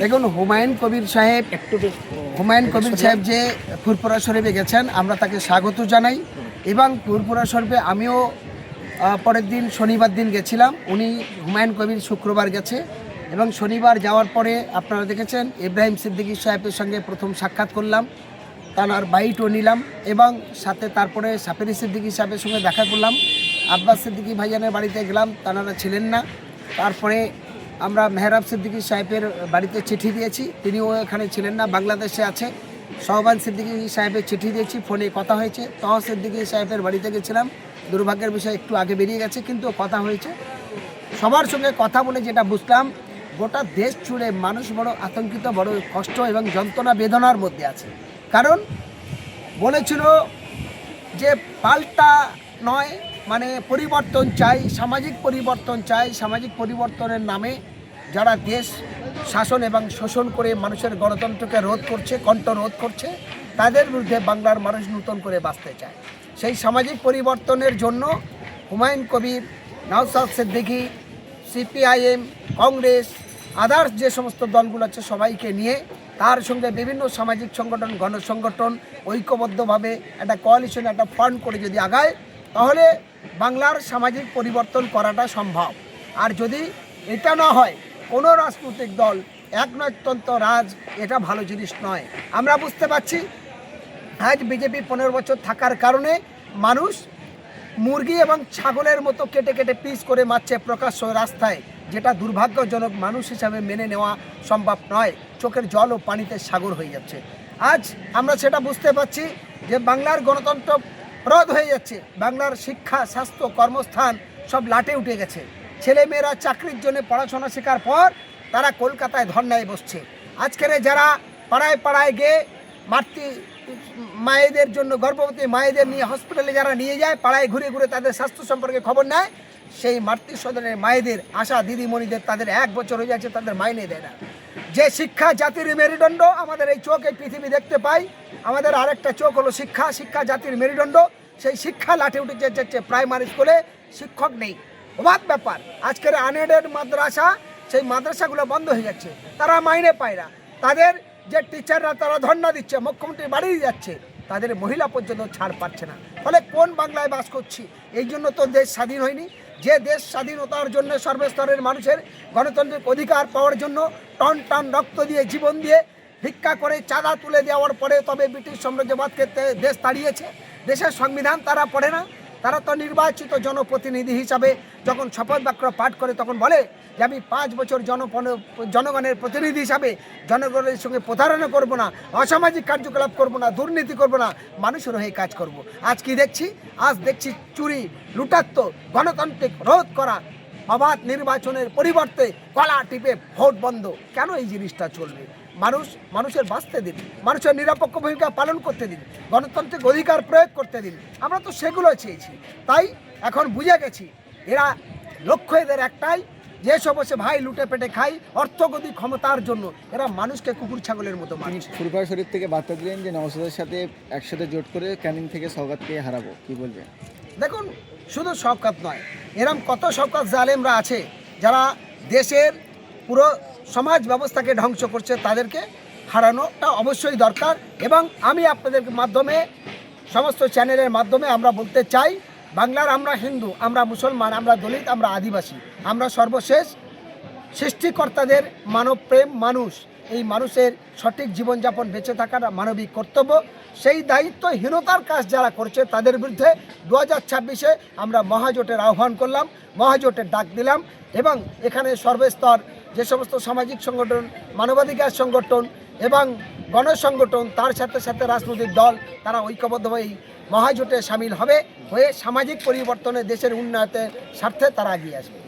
দেখুন হুমায়ুন কবির সাহেব যে ফুরপুরা শরীফে গেছেন, আমরা তাকে স্বাগত জানাই। এবং ফুরপুরা শরীফে আমিও পরের দিন শনিবার দিন গেছিলাম। উনি হুমায়ুন কবির শুক্রবার গেছে এবং শনিবার যাওয়ার পরে আপনারা দেখেছেন ইব্রাহিম সিদ্দিকী সাহেবের সঙ্গে প্রথম সাক্ষাৎ করলাম, তার বাইটও নিলাম এবং সাথে তারপরে সাফেরি সিদ্দিকী সাহেবের সঙ্গে দেখা করলাম। আব্বাস সিদ্দিকী ভাইজানের বাড়িতে গেলাম, তারা ছিলেন না। তারপরে আমরা মেহরাব সিদ্দিকী সাহেবের বাড়িতে চিঠি দিয়েছি, তিনিও এখানে ছিলেন না, বাংলাদেশে আছে। শাহবান সিদ্দিকী সাহেবের চিঠি দিয়েছি, ফোনে কথা হয়েছে। তহ সিদ্দিকী সাহেবের বাড়িতে গেছিলাম, দুর্ভাগ্যের বিষয় একটু আগে বেরিয়ে গেছে, কিন্তু কথা হয়েছে। সবার সঙ্গে কথা বলে যেটা বুঝলাম, গোটা দেশ জুড়ে মানুষ বড় আতঙ্কিত, বড় কষ্ট এবং যন্ত্রণা বেদনার মধ্যে আছে। কারণ বলেছিল যে পাল্টা নয়, মানে পরিবর্তন চাই, সামাজিক পরিবর্তন চাই। সামাজিক পরিবর্তনের নামে যারা দেশ শাসন এবং শোষণ করে মানুষের গণতন্ত্রকে রোধ করছে, কণ্ঠ রোধ করছে, তাদের বিরুদ্ধে বাংলার মানুষ নতুন করে বাঁচতে চায়। সেই সামাজিক পরিবর্তনের জন্য হুমায়ুন কবির, নওশাদ সিদ্দিকী, সিপিআইএম, কংগ্রেস, আদার্স যে সমস্ত দলগুলো আছে সবাইকে নিয়ে, তার সঙ্গে বিভিন্ন সামাজিক সংগঠন, গণসংগঠন ঐক্যবদ্ধভাবে একটা কোয়ালিশন, একটা ফান্ড করে যদি আগায়, তাহলে বাংলার সামাজিক পরিবর্তন করাটা সম্ভব। আর যদি এটা না হয়, কোনো রাজনৈতিক দল একনায়কতন্ত্র রাজ, এটা ভালো জিনিস নয়। আমরা বুঝতে পারছি আজ বিজেপি 15 বছর থাকার কারণে মানুষ মুরগি এবং ছাগলের মতো কেটে কেটে পিস করে মারছে প্রকাশ্য রাস্তায়, যেটা দুর্ভাগ্যজনক, মানুষ হিসাবে মেনে নেওয়া সম্ভব নয়। চোখের জল ও পানিতে সাগর হয়ে যাচ্ছে। আজ আমরা সেটা বুঝতে পারছি যে বাংলার গণতন্ত্র রদ হয়ে যাচ্ছে। বাংলার শিক্ষা, স্বাস্থ্য, কর্মস্থান সব লাটে উঠে গেছে। ছেলেমেয়েরা চাকরির জন্য পড়াশোনা শেখার পর তারা কলকাতায় ধর্নায় বসছে। আজকের যারা পাড়ায় পাড়ায় গিয়ে মায়েদের জন্য, গর্ভবতী মায়েদের নিয়ে হসপিটালে যারা নিয়ে যায়, পাড়ায় ঘুরে ঘুরে তাদের স্বাস্থ্য সম্পর্কে খবর নেয়, সেই মাতৃসদনের মায়েদের, আশা দিদিমণিদের, তাদের 1 বছর হয়ে যাচ্ছে, তাদের মাইনে দেয় না। যে শিক্ষা জাতির মেরুদণ্ড, আমাদের এই চোখ এই পৃথিবী দেখতে পাই, আমাদের আরেকটা চোখ হলো শিক্ষা। শিক্ষা জাতির মেরুদণ্ড, সেই শিক্ষা লাঠে উঠে যাচ্ছে। প্রাইমারি স্কুলে শিক্ষক নেই, অবাক ব্যাপার। আজকের আনএডেড মাদ্রাসা, সেই মাদ্রাসাগুলো বন্ধ হয়ে যাচ্ছে, তারা মাইনে পায় না। তাদের যে টিচাররা তারা ধর্ণা দিচ্ছে, মুখ্যমন্ত্রী বাড়িয়ে যাচ্ছে, তাদের মহিলা পর্যন্ত ছাড় পাচ্ছে না। ফলে কোন বাংলায় বাস করছি? এই জন্য তো দেশ স্বাধীন হয়নি। যে দেশ স্বাধীনতার জন্য সর্বস্তরের মানুষের গণতান্ত্রিক অধিকার পাওয়ার জন্য টন টন রক্ত দিয়ে, জীবন দিয়ে, ভিক্ষা করে, চাঁদা তুলে দেওয়ার পরে তবে ব্রিটিশ সাম্রাজ্যবাদকে দেশ তাড়িয়েছে। দেশের সংবিধান তারা পড়ে না। তারা তো নির্বাচিত জনপ্রতিনিধি হিসাবে যখন শপথ বাক্য পাঠ করে, তখন বলে যে আমি 5 বছর জনগণের প্রতিনিধি হিসাবে জনগণের সঙ্গে প্রতারণা করব না, অসামাজিক কার্যকলাপ করব না, দুর্নীতি করব না, মানুষের হয়ে কাজ করব। আজ কি দেখছি? আজ দেখছি চুরি, লুটাত্ম, গণতান্ত্রিক রোধ করা, অবাধ নির্বাচনের পরিবর্তে গলা টিপে ভোট বন্ধ। কেন এই জিনিসটা চলবে? মানুষের বাঁচতে দিন, মানুষের নিরপেক্ষ ভূমিকা পালন করতে দিন, গণতান্ত্রিক অধিকার প্রয়োগ করতে দিন। আমরা তো সেগুলো চেয়েছি। তাই এখন বুঝে গেছি এরা লক্ষ্য এদের একটাই, যে সব বসে ভাই লুটে পেটে খাই, অর্থগতি ক্ষমতার জন্য এরা মানুষকে কুকুর ছাগলের মতো মারছে। ফুরপুরা শরীফ থেকে বার্তা দিলেন যে নওশাদের সাথে একসাথে জোট করে ক্যানিং থেকে সওগাতকে হারাবো, কি বলবেন? দেখুন, শুধু শওকত নয়, এরম কত শওকত জালেমরা আছে যারা দেশের পুরো সমাজ ব্যবস্থাকে ধ্বংস করছে, তাদেরকে হারানোটা অবশ্যই দরকার। এবং আমি আপনাদের মাধ্যমে, সমস্ত চ্যানেলের মাধ্যমে আমরা বলতে চাই, বাংলার আমরা হিন্দু, আমরা মুসলমান, আমরা দলিত, আমরা আদিবাসী, আমরা সর্বশেষ সৃষ্টিকর্তাদের মানবপ্রেম মানুষ। এই মানুষের সঠিক জীবনযাপন, বেঁচে থাকার মানবিক কর্তব্য, সেই দায়িত্বহীনতার কাজ যারা করছে তাদের বিরুদ্ধে 2026-এ আমরা মহাজোটের আহ্বান করলাম, মহাজোটের ডাক দিলাম। এবং এখানে সর্বস্তর যে সমস্ত সামাজিক সংগঠন, মানবাধিকার সংগঠন এবং গণসংগঠন, তার সাথে সাথে রাজনৈতিক দল, তারা ঐক্যবদ্ধভাবে এই মহাজোটে সামিল হয়ে সামাজিক পরিবর্তনে, দেশের উন্নয়নের স্বার্থে তারা এগিয়ে আসবে।